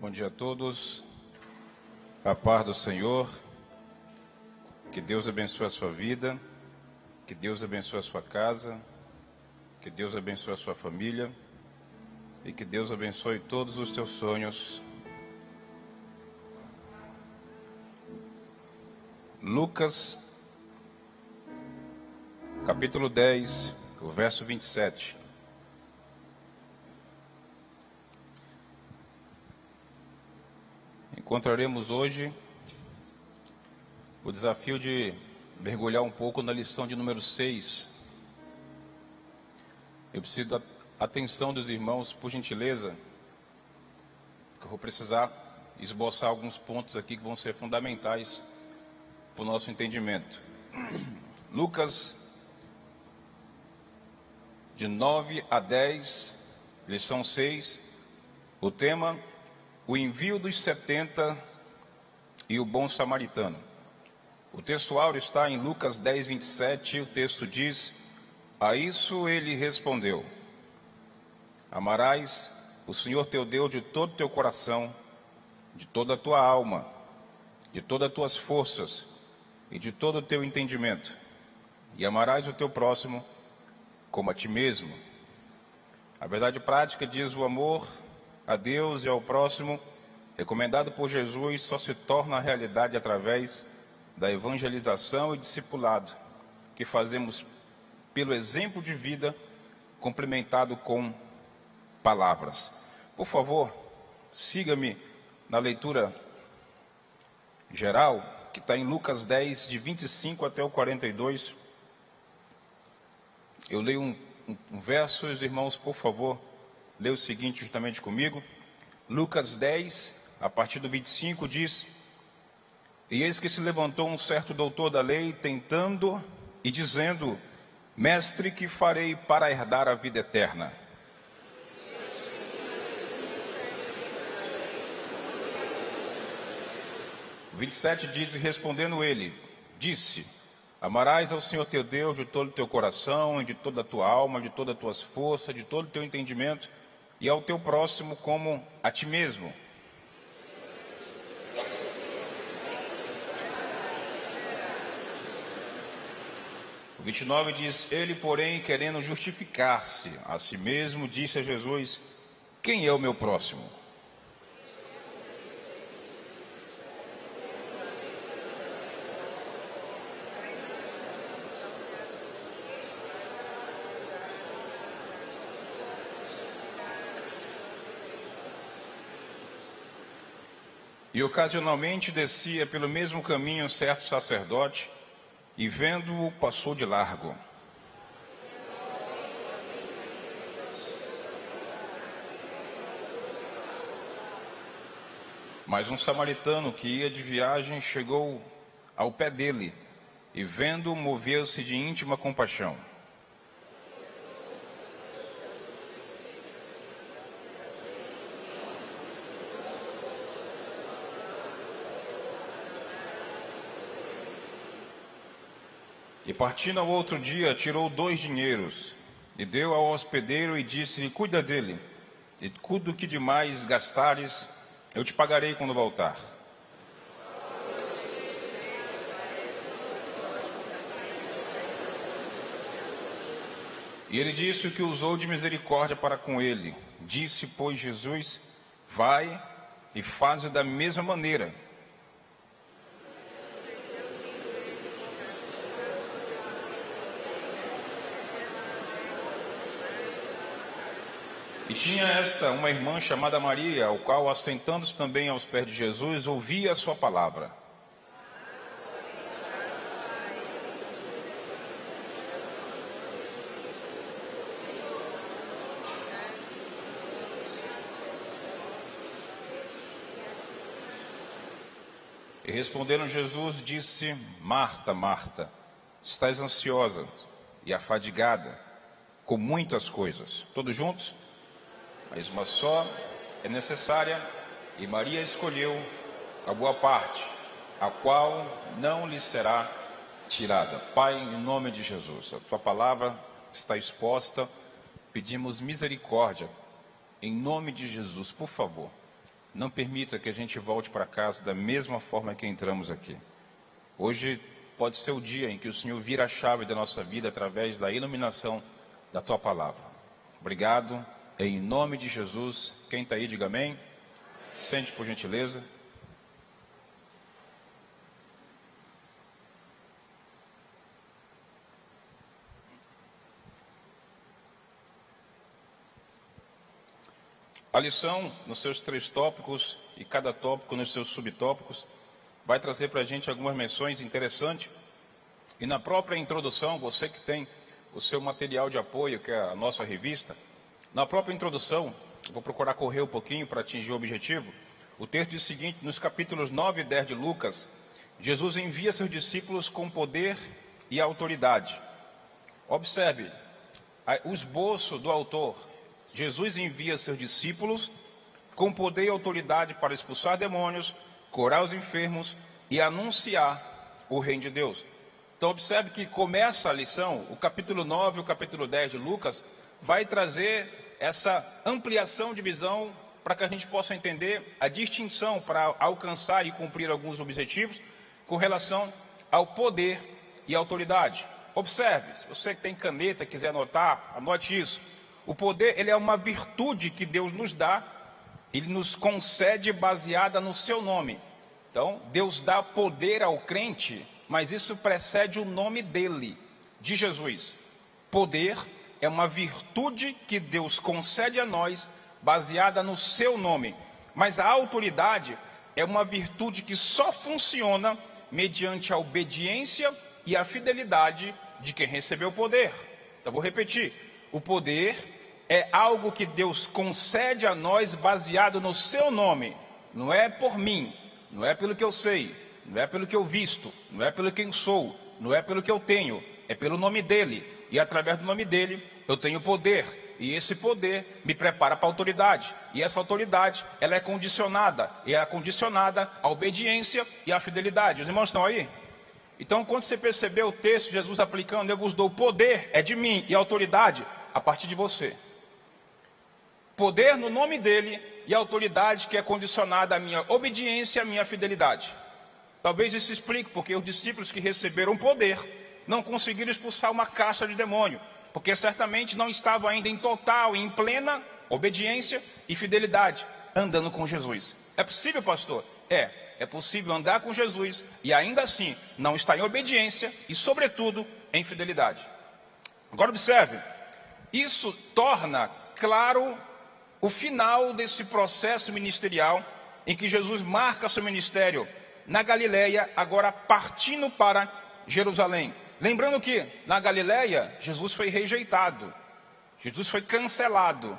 Bom dia a todos, a paz do Senhor, que Deus abençoe a sua vida, que Deus abençoe a sua casa, que Deus abençoe a sua família e que Deus abençoe todos os teus sonhos. Lucas, capítulo 10, o verso 27. Encontraremos hoje o desafio de mergulhar um pouco na lição de número 6. Eu preciso da atenção dos irmãos, por gentileza, que eu vou precisar esboçar alguns pontos aqui que vão ser fundamentais para o nosso entendimento. Lucas, de 9 a 10, lição 6, o tema: o envio dos 70 e o bom samaritano. O textual está em Lucas 10, 27, o texto diz: a isso ele respondeu: amarás o Senhor teu Deus de todo o teu coração, de toda a tua alma, de todas as tuas forças e de todo o teu entendimento, e amarás o teu próximo como a ti mesmo. A verdade prática diz: o amor a Deus e ao próximo, recomendado por Jesus, só se torna realidade através da evangelização e discipulado que fazemos pelo exemplo de vida complementado com palavras. Por favor, siga-me na leitura geral, que está em Lucas 10, de 25 até o 42. Eu leio um verso, os irmãos, por favor, leia o seguinte justamente comigo. Lucas 10, a partir do 25, diz: e eis que se levantou um certo doutor da lei, tentando e dizendo: mestre, que farei para herdar a vida eterna? O 27 diz: e respondendo ele, disse: amarás ao Senhor teu Deus de todo o teu coração, e de toda a tua alma, de todas as tuas forças, de todo o teu entendimento, e ao teu próximo como a ti mesmo. O 29 diz: ele, porém, querendo justificar-se a si mesmo, disse a Jesus: quem é o meu próximo? E ocasionalmente descia pelo mesmo caminho um certo sacerdote, e vendo-o, passou de largo. Mas um samaritano que ia de viagem chegou ao pé dele, e vendo-o, moveu-se de íntima compaixão. E partindo ao outro dia, tirou 2 dinheiros, e deu ao hospedeiro, e disse-lhe: cuida dele, e tudo o que demais gastares, eu te pagarei quando voltar. E ele disse o que usou de misericórdia para com ele. Disse, pois, Jesus: vai e faze da mesma maneira. E tinha esta uma irmã chamada Maria, o qual, assentando-se também aos pés de Jesus, ouvia a sua palavra. E respondendo Jesus, disse: Marta, Marta, estás ansiosa e afadigada com muitas coisas. Todos juntos? Mas uma só é necessária, e Maria escolheu a boa parte, a qual não lhe será tirada. Pai, em nome de Jesus, a tua palavra está exposta, pedimos misericórdia, em nome de Jesus, por favor, não permita que a gente volte para casa da mesma forma que entramos aqui. Hoje pode ser o dia em que o Senhor vira a chave da nossa vida através da iluminação da Tua palavra. Obrigado, em nome de Jesus. Quem está aí, diga amém. Sente, por gentileza. A lição, nos seus 3 tópicos, e cada tópico nos seus subtópicos, vai trazer para a gente algumas menções interessantes. E na própria introdução, você que tem o seu material de apoio, que é a nossa revista, na própria introdução, eu vou procurar correr um pouquinho para atingir o objetivo. O texto diz o seguinte: nos capítulos 9 e 10 de Lucas, Jesus envia seus discípulos com poder e autoridade. Observe o esboço do autor. Jesus envia seus discípulos com poder e autoridade para expulsar demônios, curar os enfermos e anunciar o reino de Deus. Então observe que começa a lição, o capítulo 9 e o capítulo 10 de Lucas, vai trazer essa ampliação de visão para que a gente possa entender a distinção para alcançar e cumprir alguns objetivos com relação ao poder e autoridade. Observe, se você que tem caneta, quiser anotar, anote isso. O poder, ele é uma virtude que Deus nos dá, ele nos concede baseada no seu nome. Então, Deus dá poder ao crente, mas isso precede o nome dele, de Jesus. Poder é uma virtude que Deus concede a nós, baseada no seu nome. Mas a autoridade é uma virtude que só funciona mediante a obediência e a fidelidade de quem recebeu o poder. Então, vou repetir. O poder é algo que Deus concede a nós baseado no seu nome. Não é por mim, não é pelo que eu sei, não é pelo que eu visto, não é pelo quem sou, não é pelo que eu tenho, é pelo nome dele. E através do nome dele eu tenho poder. E esse poder me prepara para a autoridade. E essa autoridade, ela é condicionada. E é condicionada à obediência e à fidelidade. Os irmãos estão aí? Então, quando você perceber o texto, Jesus aplicando, eu vos dou poder, é de mim, e autoridade, a partir de você. Poder no nome dele e autoridade que é condicionada à minha obediência e à minha fidelidade. Talvez isso explique porque os discípulos que receberam poder não conseguiram expulsar uma casta de demônio, porque certamente não estavam ainda em total, em plena obediência e fidelidade, andando com Jesus. É possível, pastor? É possível andar com Jesus e ainda assim não estar em obediência e, sobretudo, em fidelidade. Agora observe, isso torna claro o final desse processo ministerial em que Jesus marca seu ministério na Galileia, agora partindo para Jerusalém. Lembrando que na Galileia, Jesus foi rejeitado, Jesus foi cancelado,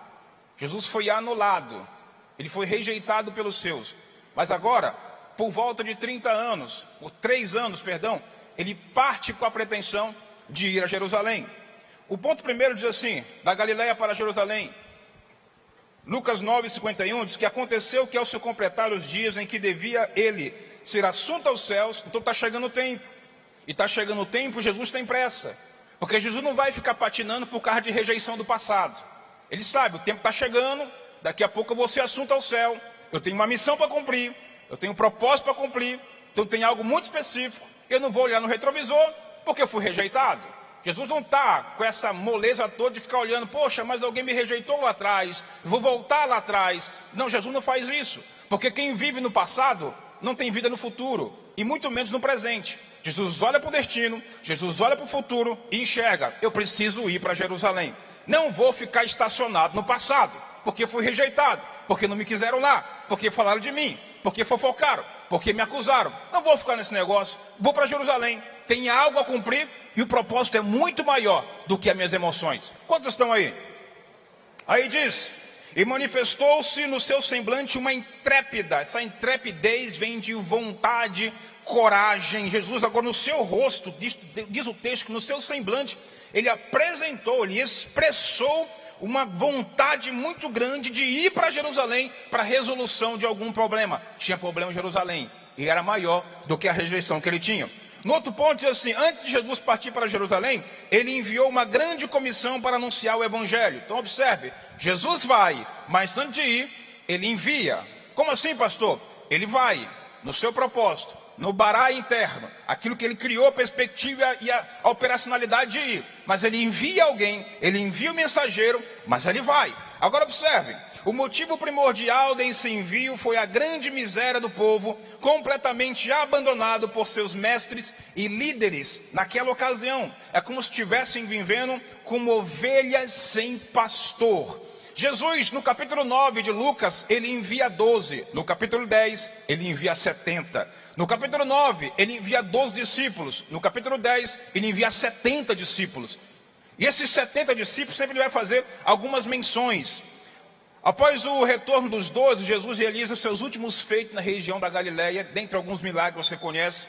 Jesus foi anulado, ele foi rejeitado pelos seus. Mas agora, por volta de 3 anos, ele parte com a pretensão de ir a Jerusalém. O ponto primeiro diz assim, da Galileia para Jerusalém. Lucas 9:51 diz que aconteceu que ao se completar os dias em que devia ele ser assunto aos céus, então está chegando o tempo. E está chegando o tempo, Jesus tem pressa. Porque Jesus não vai ficar patinando por causa de rejeição do passado. Ele sabe, o tempo está chegando, daqui a pouco eu vou ser assunto ao céu. Eu tenho uma missão para cumprir, eu tenho um propósito para cumprir, então tem algo muito específico. Eu não vou olhar no retrovisor porque eu fui rejeitado. Jesus não está com essa moleza toda de ficar olhando, poxa, mas alguém me rejeitou lá atrás, vou voltar lá atrás. Não, Jesus não faz isso, porque quem vive no passado não tem vida no futuro, e muito menos no presente. Jesus olha para o destino, Jesus olha para o futuro e enxerga, eu preciso ir para Jerusalém. Não vou ficar estacionado no passado, porque fui rejeitado, porque não me quiseram lá, porque falaram de mim, porque fofocaram, porque me acusaram. Não vou ficar nesse negócio, vou para Jerusalém. Tem algo a cumprir e o propósito é muito maior do que as minhas emoções. Quantos estão aí? Aí diz, e manifestou-se no seu semblante uma intrépida. Essa intrepidez vem de vontade, coragem. Jesus agora no seu rosto, diz o texto que no seu semblante, ele apresentou, ele expressou uma vontade muito grande de ir para Jerusalém para a resolução de algum problema. Tinha problema em Jerusalém e era maior do que a rejeição que ele tinha. No outro ponto diz assim, antes de Jesus partir para Jerusalém, ele enviou uma grande comissão para anunciar o evangelho. Então observe, Jesus vai, mas antes de ir, ele envia Como assim, pastor? Ele vai no seu propósito, no bará interno, aquilo que ele criou, a perspectiva e a operacionalidade de ir. Mas ele envia alguém, ele envia o mensageiro, mas ele vai. Agora observe, o motivo primordial desse envio foi a grande miséria do povo, completamente abandonado por seus mestres e líderes naquela ocasião. É como se estivessem vivendo como ovelhas sem pastor. Jesus, no capítulo 9 de Lucas, ele envia 12. No capítulo 10, ele envia 70. No capítulo 9, ele envia 12 discípulos. No capítulo 10, ele envia 70 discípulos. E esses 70 discípulos sempre ele vai fazer algumas menções. Após o retorno dos 12, Jesus realiza os seus últimos feitos na região da Galileia. Dentre alguns milagres você conhece: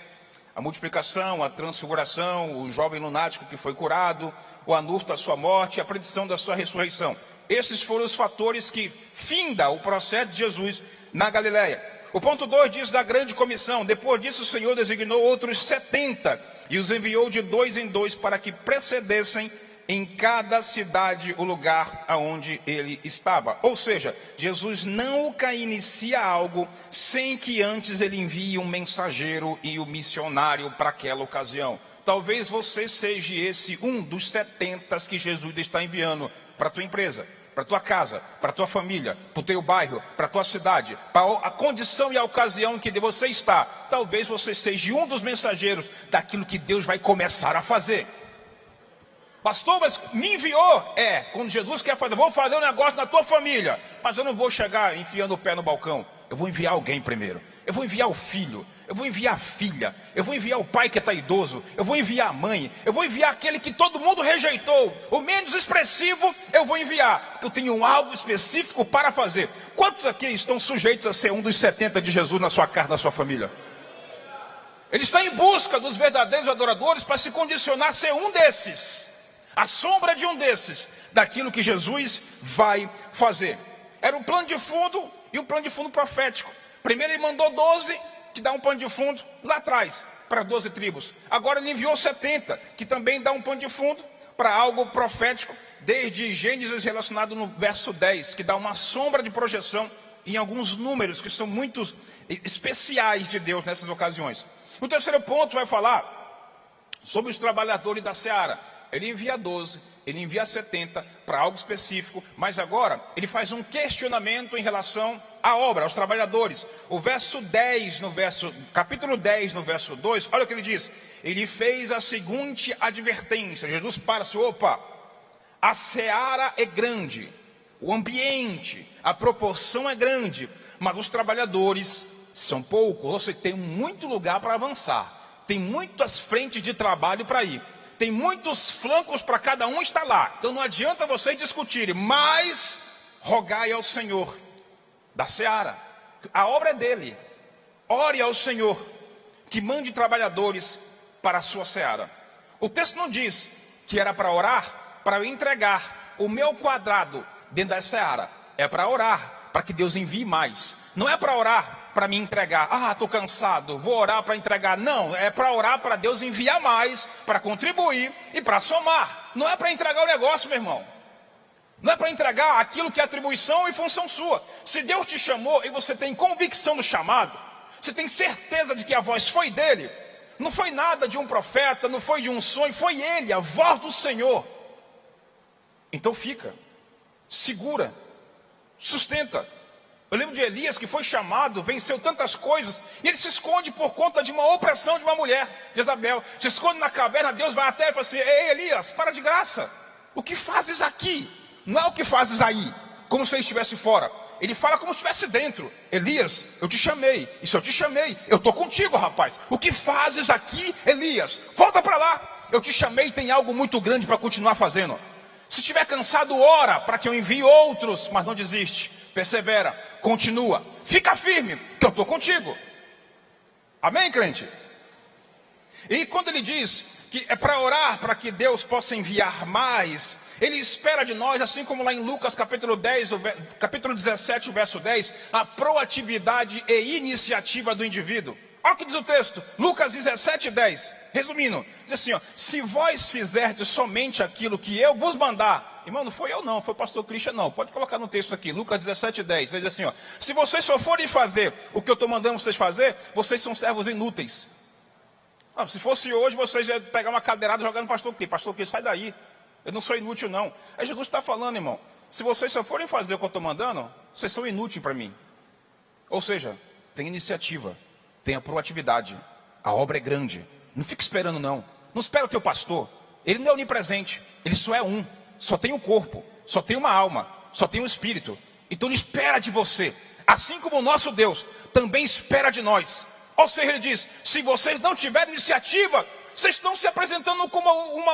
a multiplicação, a transfiguração, o jovem lunático que foi curado, o anúncio da sua morte, a predição da sua ressurreição. Esses foram os fatores que finda o processo de Jesus na Galileia. O ponto 2 diz da grande comissão. Depois disso o Senhor designou outros 70 e os enviou de 2 em 2 para que precedessem em cada cidade o lugar aonde ele estava. Ou seja, Jesus nunca inicia algo sem que antes ele envie um mensageiro e um missionário para aquela ocasião. Talvez você seja esse um dos 70 que Jesus está enviando para a tua empresa, para a tua casa, para a tua família, para o teu bairro, para a tua cidade, para a condição e a ocasião em que você está. Talvez você seja um dos mensageiros daquilo que Deus vai começar a fazer. Pastor, mas me enviou? Quando Jesus quer fazer, vou fazer um negócio na tua família, mas eu não vou chegar enfiando o pé no balcão. Eu vou enviar alguém primeiro. Eu vou enviar o filho, eu vou enviar a filha, eu vou enviar o pai que está idoso, eu vou enviar a mãe, eu vou enviar aquele que todo mundo rejeitou, o menos expressivo eu vou enviar, porque eu tenho algo específico para fazer. Quantos aqui estão sujeitos a ser um dos 70 de Jesus na sua casa, na sua família? Ele está em busca dos verdadeiros adoradores para se condicionar a ser um desses, a sombra de um desses, daquilo que Jesus vai fazer. Era um plano de fundo e um plano de fundo profético. Primeiro ele mandou 12, que dá um pano de fundo lá atrás, para 12 tribos. Agora ele enviou 70, que também dá um pano de fundo para algo profético, desde Gênesis relacionado no verso 10, que dá uma sombra de projeção em alguns números que são muito especiais de Deus nessas ocasiões. No terceiro ponto vai falar sobre os trabalhadores da seara. Ele envia 12, ele envia 70 para algo específico, mas agora ele faz um questionamento em relação à obra, aos trabalhadores. O verso 10, capítulo 10, no verso 2, olha o que ele diz. Ele fez a seguinte advertência. Jesus para assim: opa, a seara é grande, o ambiente, a proporção é grande, mas os trabalhadores são poucos. Você tem muito lugar para avançar, tem muitas frentes de trabalho para ir. Tem muitos flancos para cada um estar lá. Então não adianta vocês discutirem, mas rogai ao Senhor da seara. A obra é dele. Ore ao Senhor que mande trabalhadores para a sua seara. O texto não diz que era para orar, para eu entregar o meu quadrado dentro da seara. É para orar, para que Deus envie mais. Não é para orar para me entregar. Estou cansado, vou orar para entregar. Não, é para orar para Deus enviar mais, para contribuir e para somar. Não é para entregar o negócio, meu irmão. Não é para entregar aquilo que é atribuição e função sua. Se Deus te chamou e você tem convicção no chamado, você tem certeza de que a voz foi dele, não foi nada de um profeta, não foi de um sonho, foi ele, a voz do Senhor. Então fica, segura, sustenta. Eu lembro de Elias, que foi chamado, venceu tantas coisas, e ele se esconde por conta de uma opressão de uma mulher, Jezabel. Se esconde na caverna, Deus vai até e fala assim: ei Elias, para de graça, o que fazes aqui? Não é o que fazes aí, como se ele estivesse fora. Ele fala como se estivesse dentro. Elias, eu te chamei, e se eu te chamei, eu estou contigo, rapaz. O que fazes aqui, Elias? Volta para lá, eu te chamei e tem algo muito grande para continuar fazendo. Se estiver cansado, ora para que eu envie outros, mas não desiste. Persevera, continua, fica firme, que eu estou contigo. Amém, crente? E quando ele diz que é para orar para que Deus possa enviar mais, ele espera de nós, assim como lá em Lucas capítulo 17, o verso 10, a proatividade e iniciativa do indivíduo. Olha o que diz o texto, Lucas 17, 10, resumindo, diz assim: se vós fizerdes somente aquilo que eu vos mandar, Irmão, não foi eu não, foi o pastor Christian não. Pode colocar no texto aqui, Lucas 17:10. Ele diz assim, ó: se vocês só forem fazer o que eu estou mandando vocês fazer, vocês são servos inúteis. Se fosse hoje, vocês iam pegar uma cadeirada e jogar no pastor Christian. Pastor Christian, sai daí. Eu não sou inútil não. Aí Jesus está falando, irmão, se vocês só forem fazer o que eu estou mandando, vocês são inúteis para mim. Ou seja, tem iniciativa, tem a proatividade. A obra é grande. Não fica esperando não. Não espera o teu pastor. Ele não é onipresente. Ele só é um. Só tem um corpo. Só tem uma alma. Só tem um espírito. Então ele espera de você. Assim como o nosso Deus também espera de nós. Ou seja, ele diz, se vocês não tiverem iniciativa, vocês estão se apresentando como uma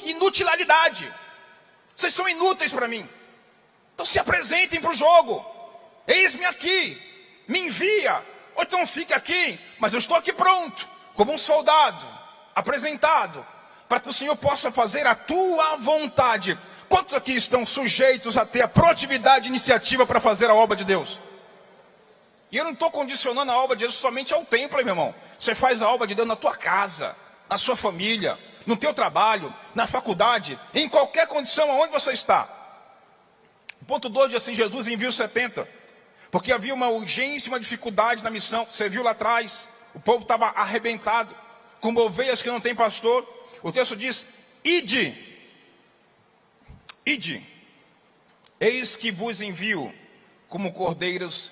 inutilidade. Vocês são inúteis para mim. Então se apresentem para o jogo. Eis-me aqui. Me envia. Ou então fique aqui. Mas eu estou aqui pronto. Como um soldado. Apresentado. Para que o Senhor possa fazer a tua vontade. Quantos aqui estão sujeitos a ter a proatividade e iniciativa para fazer a obra de Deus? E eu não estou condicionando a obra de Deus somente ao templo, meu irmão. Você faz a obra de Deus na tua casa, na sua família, no teu trabalho, na faculdade, em qualquer condição aonde você está. Ponto 2 diz assim, Jesus envia os 70. Porque havia uma urgência, uma dificuldade na missão. Você viu lá atrás, o povo estava arrebentado, como ovelhas que não tem pastor. O texto diz, ide, eis que vos envio como cordeiros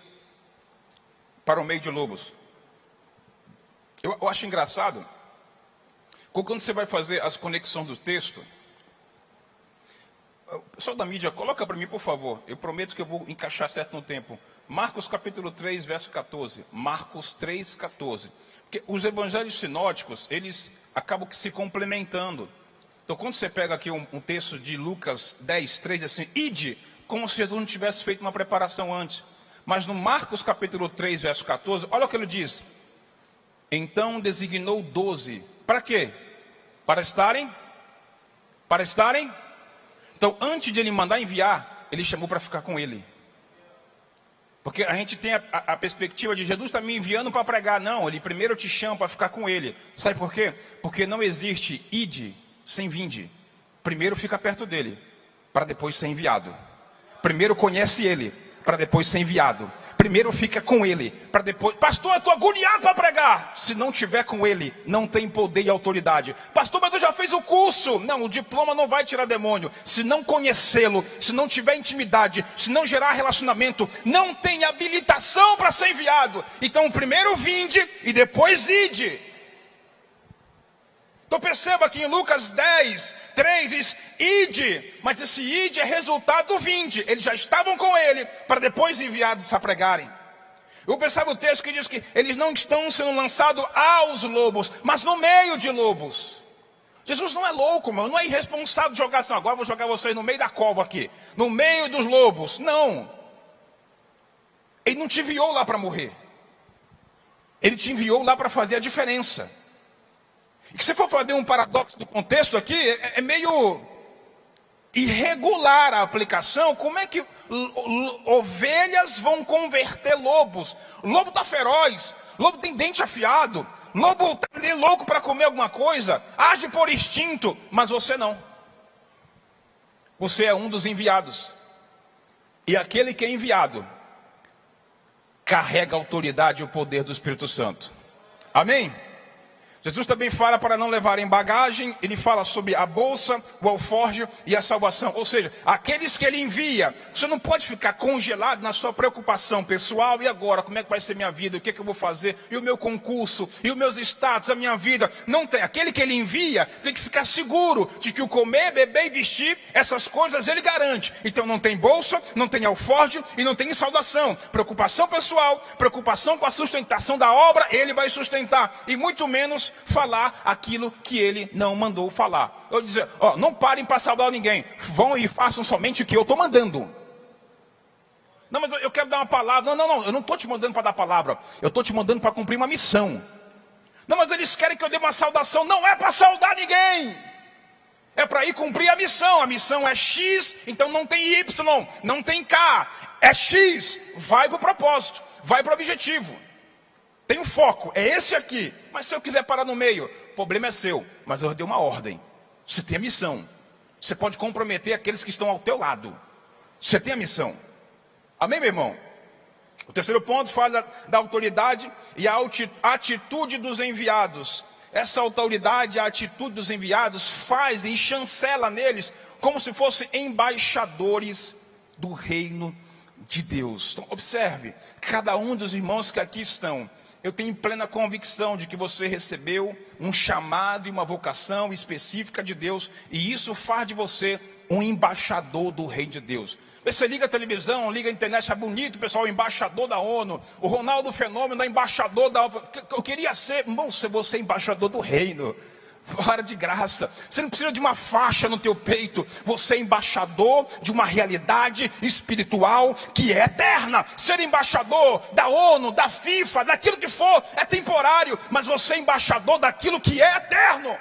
para o meio de lobos. Eu acho engraçado, quando você vai fazer as conexões do texto, o pessoal da mídia, coloca para mim, por favor, eu prometo que eu vou encaixar certo no tempo. Marcos capítulo 3, verso 14. Marcos 3, 14. Porque os evangelhos sinóticos, eles acabam se complementando. Então, quando você pega aqui um texto de Lucas 10, 3, diz assim, ide, como se Jesus não tivesse feito uma preparação antes. Mas no Marcos capítulo 3, verso 14, olha o que ele diz. Então designou 12. Para quê? Para estarem? Então, antes de ele mandar enviar, ele chamou para ficar com ele. Porque a gente tem a perspectiva de Jesus está me enviando para pregar. Não, ele primeiro te chama para ficar com ele. Sabe por quê? Porque não existe ide sem vinde. Primeiro fica perto dele, para depois ser enviado. Primeiro conhece ele, para depois ser enviado. Primeiro fica com ele, para depois... Pastor, eu estou agoniado para pregar. Se não tiver com ele, não tem poder e autoridade. Pastor, mas eu já fiz o curso. Não, o diploma não vai tirar demônio. Se não conhecê-lo, se não tiver intimidade, se não gerar relacionamento, não tem habilitação para ser enviado. Então primeiro vinde e depois ide. Então perceba que em Lucas 10, 3 diz, ide, mas esse ide é resultado do vinde. Eles já estavam com ele, para depois enviados a pregarem. Eu percebo o texto que diz que eles não estão sendo lançados aos lobos, mas no meio de lobos. Jesus não é louco, irmão, não é irresponsável de jogar assim, agora vou jogar vocês no meio da cova aqui, no meio dos lobos. Não. Ele não te enviou lá para morrer. Ele te enviou lá para fazer a diferença. E que se for fazer um paradoxo do contexto aqui, é meio irregular a aplicação. Como é que ovelhas vão converter lobos? O lobo está feroz, o lobo tem dente afiado, o lobo está louco para comer alguma coisa, age por instinto, mas você não. Você é um dos enviados. E aquele que é enviado carrega a autoridade e o poder do Espírito Santo. Amém? Jesus também fala para não levarem bagagem, ele fala sobre a bolsa, o alforje e a salvação. Ou seja, aqueles que ele envia, você não pode ficar congelado na sua preocupação pessoal. E agora, como é que vai ser minha vida? O que é que eu vou fazer? E o meu concurso? E os meus status, a minha vida? Não tem. Aquele que ele envia tem que ficar seguro de que o comer, beber e vestir, essas coisas ele garante. Então não tem bolsa, não tem alforje e não tem saudação. Preocupação pessoal, preocupação com a sustentação da obra, ele vai sustentar. E muito menos falar aquilo que ele não mandou falar. Eu dizer, não parem para saudar ninguém, vão e façam somente o que eu estou mandando. Não, mas eu quero dar uma palavra. Não, eu não estou te mandando para dar palavra, eu estou te mandando para cumprir uma missão. Não, mas eles querem que eu dê uma saudação. Não é para saudar ninguém, é para ir cumprir a missão é X, então não tem Y, não tem K, é X, vai para o propósito, vai para o objetivo. Tem um foco, é esse aqui. Mas se eu quiser parar no meio, o problema é seu. Mas eu dei uma ordem. Você tem a missão. você pode comprometer aqueles que estão ao teu lado. Você tem a missão. Amém, meu irmão? O terceiro ponto fala da autoridade e a atitude dos enviados. Essa autoridade, a atitude dos enviados faz e chancela neles como se fossem embaixadores do reino de Deus. Então, observe, cada um dos irmãos que aqui estão, eu tenho plena convicção de que você recebeu um chamado e uma vocação específica de Deus, e isso faz de você um embaixador do reino de Deus. Você liga a televisão, liga a internet, é bonito, pessoal, o embaixador da ONU, o Ronaldo Fenômeno, embaixador da... Eu queria ser, bom, se você é embaixador do reino, para de graça. Você não precisa de uma faixa no teu peito, você é embaixador de uma realidade espiritual que é eterna. Ser embaixador da ONU, da FIFA, daquilo que for, é temporário, mas você é embaixador daquilo que é eterno.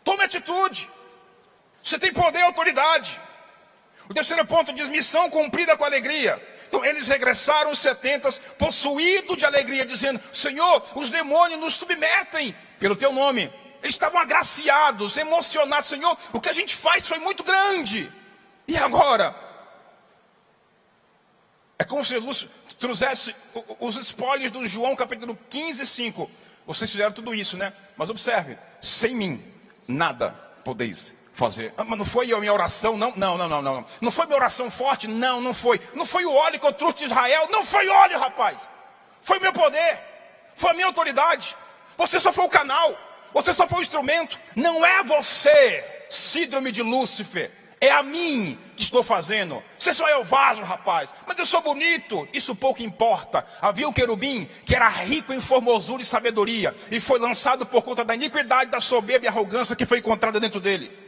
Tome atitude. Você tem poder e autoridade. O terceiro ponto diz: missão cumprida com alegria. Então eles regressaram os 70 possuídos de alegria, dizendo: Senhor, os demônios nos submetem pelo teu nome. Eles estavam agraciados, emocionados. Senhor, o que a gente faz foi muito grande. E agora? É como se Jesus trouxesse os spoilers do João capítulo 15, 5. Vocês fizeram tudo isso, né? Mas observe: sem mim nada podeis fazer. Mas não foi a minha oração, não. Não foi minha oração forte? Não foi. Não foi o óleo que eu trouxe de Israel? Não foi óleo, rapaz. Foi meu poder. Foi a minha autoridade. Você só foi o canal. Você só foi o instrumento. Não é você, síndrome de Lúcifer. É a mim que estou fazendo. Você só é o vaso, rapaz. Mas eu sou bonito. Isso pouco importa. Havia um querubim que era rico em formosura e sabedoria, e foi lançado por conta da iniquidade, da soberba e arrogância que foi encontrada dentro dele.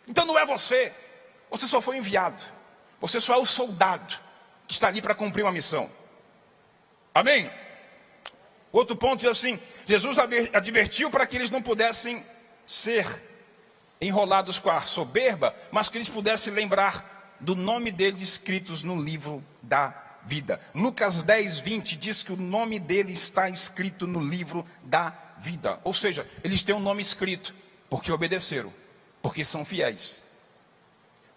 Então não é você. Você só foi enviado. Você só é o soldado que está ali para cumprir uma missão. Amém? Outro ponto diz assim: Jesus advertiu para que eles não pudessem ser enrolados com a soberba, mas que eles pudessem lembrar do nome deles escritos no livro da vida. Lucas 10, 20 diz que o nome dele está escrito no livro da vida. Ou seja, eles têm um nome escrito porque obedeceram, porque são fiéis.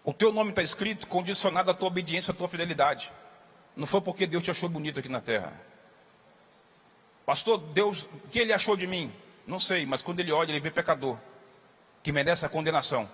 O teu nome está escrito condicionado à tua obediência, à tua fidelidade. Não foi porque Deus te achou bonito aqui na terra. Pastor, Deus, o que ele achou de mim? Não sei, mas quando ele olha, ele vê pecador, que merece a condenação.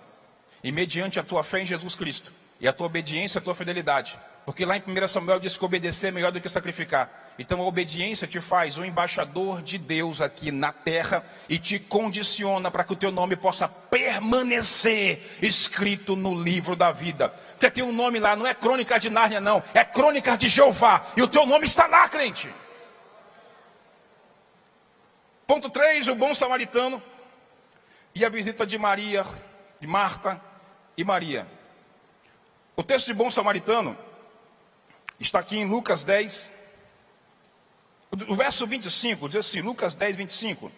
E mediante a tua fé em Jesus Cristo, e a tua obediência, a tua fidelidade. Porque lá em 1 Samuel diz que obedecer é melhor do que sacrificar. Então a obediência te faz um embaixador de Deus aqui na terra, e te condiciona para que o teu nome possa permanecer escrito no livro da vida. Você tem um nome lá, não é Crônicas de Nárnia não, é Crônicas de Jeová, e o teu nome está lá, crente. Ponto 3, o bom samaritano e a visita de Maria, de Marta e Maria. O texto de bom samaritano está aqui em Lucas 10, o verso 25, diz assim, Lucas 10, 25.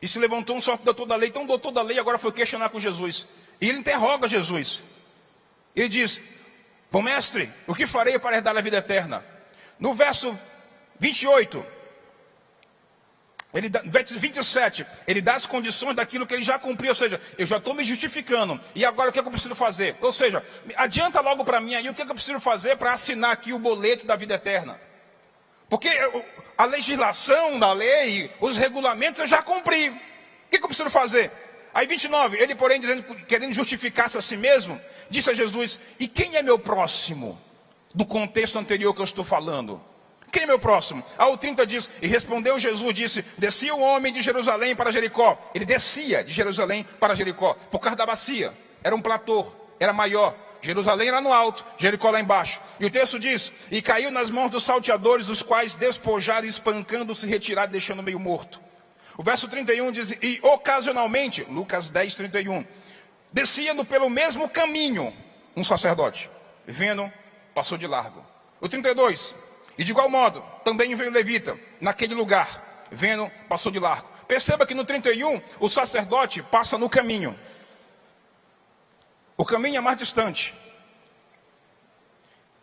E se levantou um certo doutor da lei, então o doutor da lei agora foi questionar com Jesus. E ele interroga Jesus. Ele diz: bom mestre, o que farei para herdar a vida eterna? No verso 28, verso 27, ele dá as condições daquilo que ele já cumpriu. Ou seja, eu já estou me justificando, e agora o que é que eu preciso fazer? Ou seja, adianta logo para mim aí o que é que eu preciso fazer para assinar aqui o boleto da vida eterna. Porque a legislação da lei, os regulamentos eu já cumpri. O que é que eu preciso fazer? Aí 29, ele porém dizendo, querendo justificar-se a si mesmo, disse a Jesus: e quem é meu próximo? Do contexto anterior que eu estou falando. Quem é meu próximo? Ao 30 diz: e respondeu Jesus, disse: descia o homem de Jerusalém para Jericó. Ele descia de Jerusalém para Jericó, por causa da bacia. Era um platô, era maior. Jerusalém lá no alto, Jericó lá embaixo. E o texto diz: e caiu nas mãos dos salteadores, os quais despojaram, espancando, se retiraram, deixando meio morto. O verso 31 diz: e ocasionalmente, Lucas 10, 31, descia pelo mesmo caminho um sacerdote, vendo, passou de largo. O 32, e de igual modo, também veio o levita, naquele lugar, vendo, passou de largo. Perceba que no 31, o sacerdote passa no caminho. O caminho é mais distante.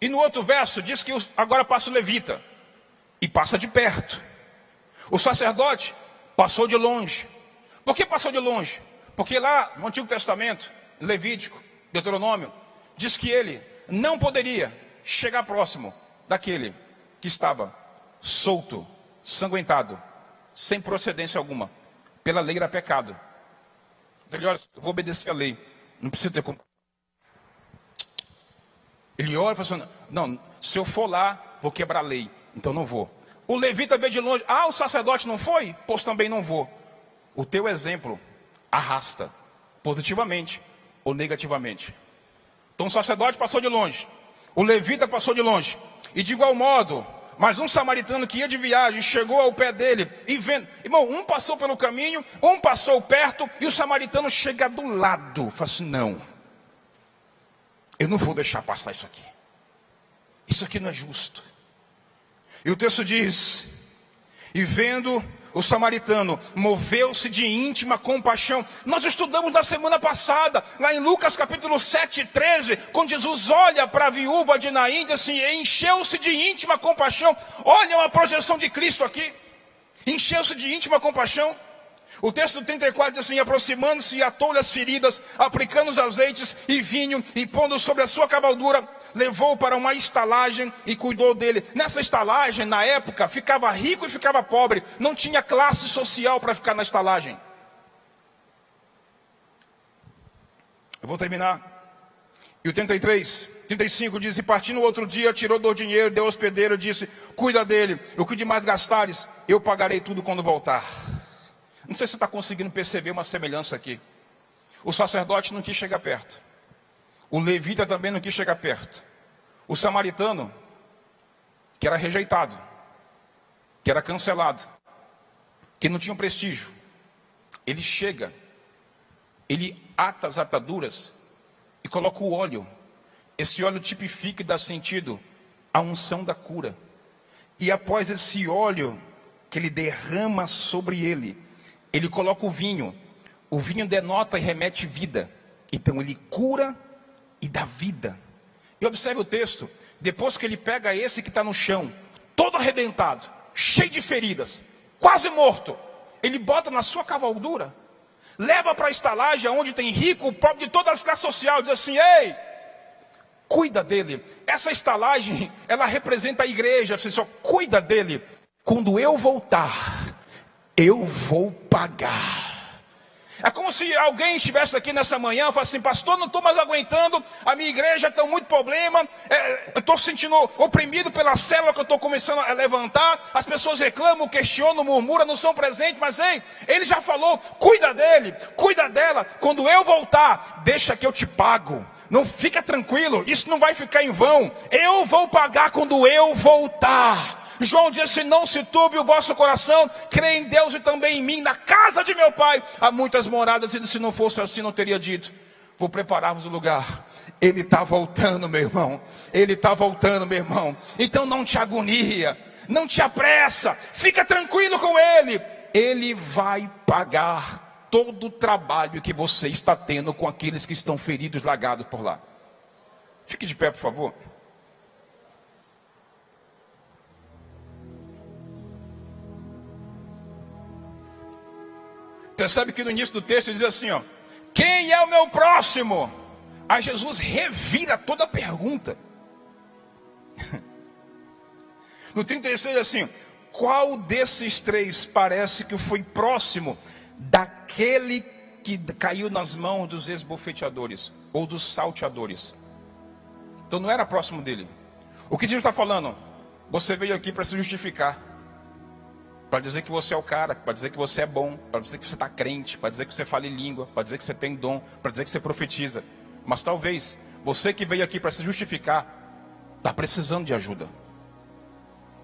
E no outro verso, diz que agora passa o levita, e passa de perto. O sacerdote passou de longe. Por que passou de longe? Porque lá no Antigo Testamento, Levítico, Deuteronômio, diz que ele não poderia chegar próximo daquele que estava solto, sanguentado, sem procedência alguma. Pela lei era pecado. Ele olha, eu vou obedecer a lei, não precisa ter como. Ele olha e fala assim, não, se eu for lá, vou quebrar a lei, então não vou. O levita vê de longe, o sacerdote não foi? Pois também não vou. O teu exemplo arrasta, positivamente ou negativamente. Então o sacerdote passou de longe, o levita passou de longe, e de igual modo, mas um samaritano que ia de viagem, chegou ao pé dele, e vendo, irmão, um passou pelo caminho, um passou perto, e o samaritano chega do lado, fala assim, não, eu não vou deixar passar isso aqui não é justo. E o texto diz, e vendo o samaritano, moveu-se de íntima compaixão. Nós estudamos na semana passada, lá em Lucas capítulo 7, 13, quando Jesus olha para a viúva de Naim, diz assim, encheu-se de íntima compaixão. Olha uma projeção de Cristo aqui, encheu-se de íntima compaixão. O texto 34 diz assim, aproximando-se, atou-lhe as feridas, aplicando os azeites e vinho, e pondo sobre a sua cabeldura, levou-o para uma estalagem e cuidou dele. Nessa estalagem, na época, ficava rico e ficava pobre, não tinha classe social para ficar na estalagem. Eu vou terminar. E o 35 diz, e partindo no outro dia, tirou do dinheiro, deu ao hospedeiro, disse, cuida dele, o que demais gastares, eu pagarei tudo quando voltar. Não sei se você está conseguindo perceber uma semelhança aqui. O sacerdote não quis chegar perto. O levita também não quis chegar perto. O samaritano, que era rejeitado, que era cancelado, que não tinha um prestígio, ele chega, ele ata as ataduras e coloca o óleo. Esse óleo tipifica e dá sentido à unção da cura. E após esse óleo que ele derrama sobre ele, ele coloca o vinho. O vinho denota e remete vida. Então ele cura e dá vida. E observe o texto. Depois que ele pega esse que está no chão, todo arrebentado, cheio de feridas, quase morto, ele bota na sua cabeldura, leva para a estalagem onde tem rico, pobre de todas as classes sociais, diz assim, ei, cuida dele. Essa estalagem, ela representa a igreja. Você só cuida dele. Quando eu voltar, eu vou pagar. É como se alguém estivesse aqui nessa manhã e falasse assim, pastor, não estou mais aguentando, a minha igreja tem muito problema, eu estou sentindo oprimido pela célula que eu estou começando a levantar, as pessoas reclamam, questionam, murmuram, não são presentes, mas ei, ele já falou, cuida dele, cuida dela, quando eu voltar, deixa que eu te pago. Não, fica tranquilo, isso não vai ficar em vão, eu vou pagar quando eu voltar. João disse, não se turbe o vosso coração, crê em Deus e também em mim, na casa de meu pai há muitas moradas, e se não fosse assim não teria dito, vou preparar-vos o lugar. Ele está voltando, meu irmão, ele está voltando, meu irmão, então não te agonia, não te apressa, fica tranquilo com ele, ele vai pagar todo o trabalho que você está tendo com aqueles que estão feridos, lagados por lá. Fique de pé, por favor. Percebe que no início do texto diz assim, ó, quem é o meu próximo? Aí Jesus revira toda a pergunta. No 36 diz assim, qual desses três parece que foi próximo daquele que caiu nas mãos dos esbofeteadores ou dos salteadores? Então não era próximo dele. O que Jesus está falando? Você veio aqui para se justificar, para dizer que você é o cara, para dizer que você é bom, para dizer que você está crente, para dizer que você fala em língua, para dizer que você tem dom, para dizer que você profetiza. Mas talvez você que veio aqui para se justificar está precisando de ajuda.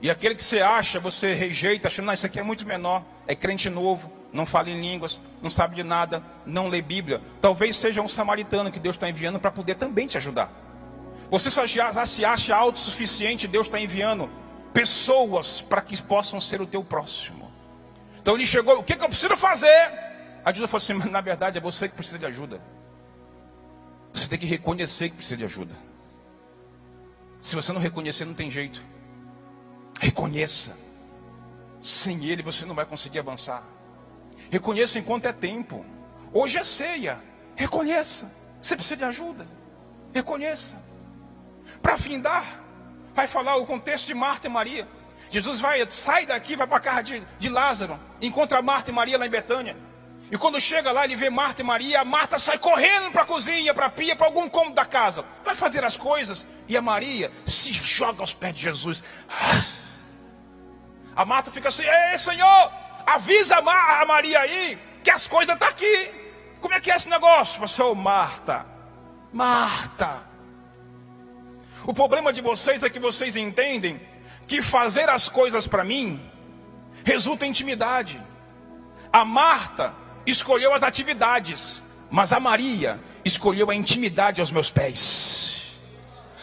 E aquele que você acha, você rejeita, achando, não, isso aqui é muito menor, é crente novo, não fala em línguas, não sabe de nada, não lê Bíblia. Talvez seja um samaritano que Deus está enviando para poder também te ajudar. Você só já se acha autossuficiente, Deus está enviando pessoas para que possam ser o teu próximo. Então ele chegou, o que eu preciso fazer? A Jesus falou assim, mas na verdade é você que precisa de ajuda. Você tem que reconhecer que precisa de ajuda. Se você não reconhecer, não tem jeito. Reconheça. Sem ele você não vai conseguir avançar. Reconheça enquanto é tempo. Hoje é ceia. Reconheça. Você precisa de ajuda. Reconheça. Para findar, vai falar o contexto de Marta e Maria. Jesus sai daqui, vai para a casa de Lázaro, encontra Marta e Maria lá em Betânia. E quando chega lá, ele vê Marta e Maria. A Marta sai correndo para a cozinha, para a pia, para algum cômodo da casa. Vai fazer as coisas. E a Maria se joga aos pés de Jesus. A Marta fica assim: ei, Senhor, avisa a Maria aí que as coisas estão aqui. Como é que é esse negócio? Você, Marta, Marta. O problema de vocês é que vocês entendem que fazer as coisas para mim resulta em intimidade. A Marta escolheu as atividades, mas a Maria escolheu a intimidade aos meus pés.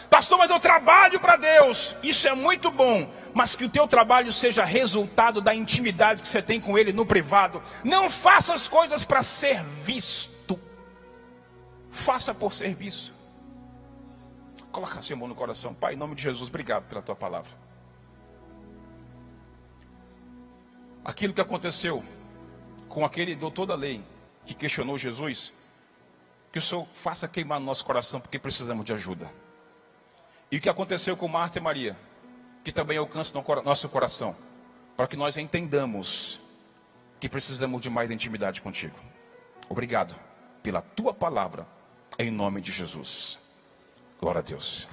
Pastor, mas eu trabalho para Deus. Isso é muito bom, mas que o teu trabalho seja resultado da intimidade que você tem com Ele no privado. Não faça as coisas para ser visto. Faça por serviço. Coloca a sua mão no coração. Pai, em nome de Jesus, obrigado pela tua palavra. Aquilo que aconteceu com aquele doutor da lei que questionou Jesus, que o Senhor faça queimar no nosso coração, porque precisamos de ajuda. E o que aconteceu com Marta e Maria, que também alcance no nosso coração, para que nós entendamos que precisamos de mais intimidade contigo. Obrigado pela tua palavra, em nome de Jesus. Glória a Deus.